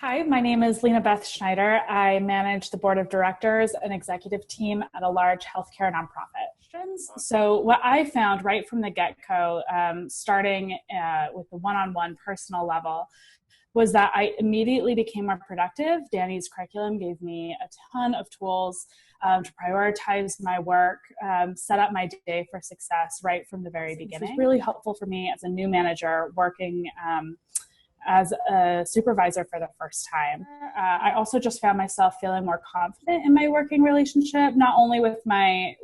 Hi, my name is Lena Beth Schneider. I manage the board of directors and executive team at a large healthcare nonprofit. So what I found right from the get-go, starting with the one-on-one personal level, was that I immediately became more productive. Danny's curriculum gave me a ton of tools to prioritize my work, set up my day for success right from the very beginning. It was really helpful for me as a new manager working as a supervisor for the first time. I also just found myself feeling more confident in my working relationship, not only with my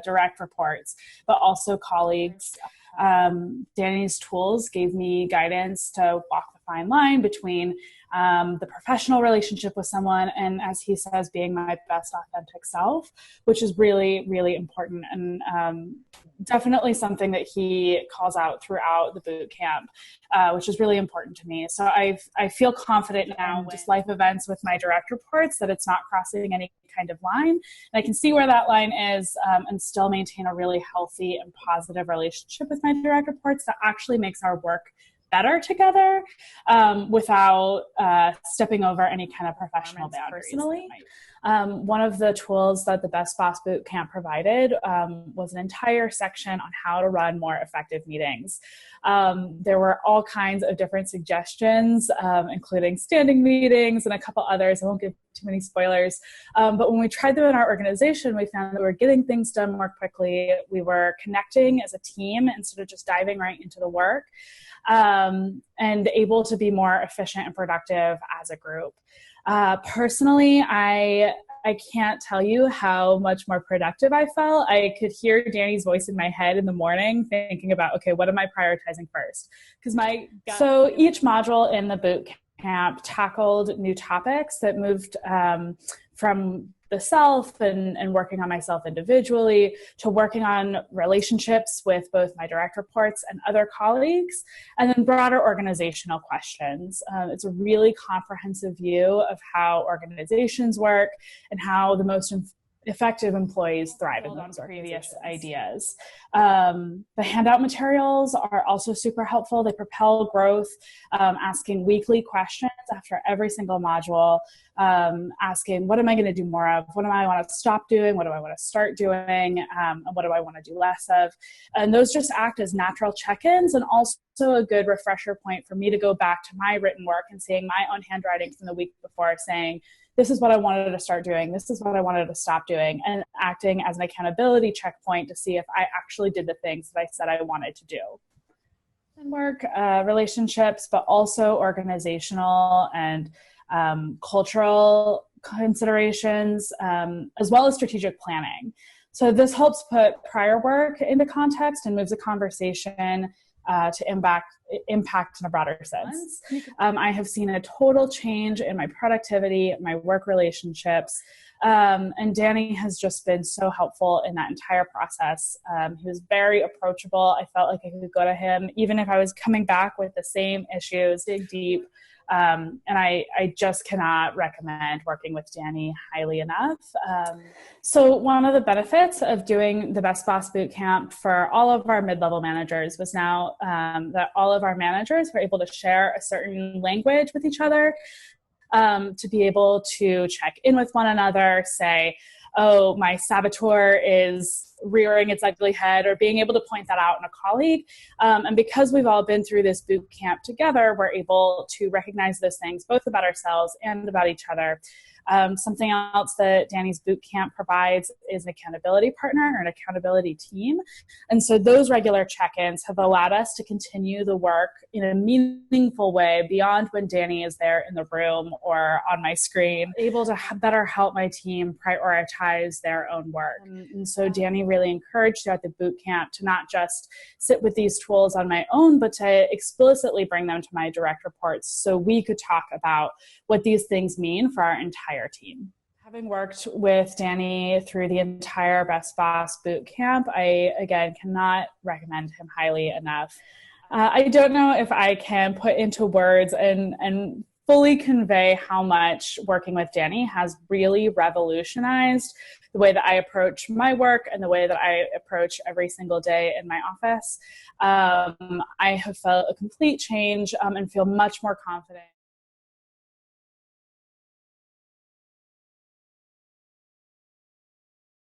direct reports, but also colleagues. Danny's tools gave me guidance to walk the fine line between the professional relationship with someone and, as he says, being my best authentic self, which is really, really important and definitely something that he calls out throughout the boot camp, which is really important to me. So I feel confident now with just life events with my direct reports that it's not crossing any kind of line. And I can see where that line is and still maintain a really healthy and positive relationship with my direct reports that actually makes our work better together without stepping over any kind of professional boundaries. Personally, one of the tools that the Best Boss Bootcamp provided was an entire section on how to run more effective meetings. There were all kinds of different suggestions, including standing meetings and a couple others. I won't give too many spoilers. But when we tried them in our organization, we found that we were getting things done more quickly. We were connecting as a team instead of just diving right into the work. And able to be more efficient and productive as a group. Personally, I can't tell you how much more productive I felt. I could hear Danny's voice in my head in the morning thinking about, okay, what am I prioritizing first? So each module in the boot camp tackled new topics that moved from the self and working on myself individually to working on relationships with both my direct reports and other colleagues, and then broader organizational questions. It's a really comprehensive view of how organizations work and how the most effective employees thrive in those previous ideas. The handout materials are also super helpful. They propel growth, asking weekly questions after every single module, asking what am I going to do more of? What do I want to stop doing? What do I want to start doing? And what do I want to do less of? And those just act as natural check-ins and also a good refresher point for me to go back to my written work and seeing my own handwriting from the week before saying, this is what I wanted to start doing. This is what I wanted to stop doing, and acting as an accountability checkpoint to see if I actually did the things that I said I wanted to do. And work, relationships, but also organizational and cultural considerations, as well as strategic planning. So this helps put prior work into context and moves the conversation to impact in a broader sense. I have seen a total change in my productivity, my work relationships, and Danny has just been so helpful in that entire process. He was very approachable. I felt like I could go to him, even if I was coming back with the same issues, dig deep. And I just cannot recommend working with Danny highly enough. So one of the benefits of doing the Best Boss Bootcamp for all of our mid-level managers was now that all of our managers were able to share a certain language with each other, to be able to check in with one another, say, oh, my saboteur is rearing its ugly head, or being able to point that out in a colleague. And because we've all been through this boot camp together, we're able to recognize those things both about ourselves and about each other. Something else that Danny's boot camp provides is an accountability partner or an accountability team. And so those regular check-ins have allowed us to continue the work in a meaningful way beyond when Danny is there in the room or on my screen, able to better help my team prioritize their own work. And so Danny really encouraged throughout the boot camp to not just sit with these tools on my own, but to explicitly bring them to my direct reports so we could talk about what these things mean for our entire team. Having worked with Danny through the entire Best Boss boot camp, I, again, cannot recommend him highly enough. I don't know if I can put into words and fully convey how much working with Danny has really revolutionized the way that I approach my work and the way that I approach every single day in my office. I have felt a complete change and feel much more confident.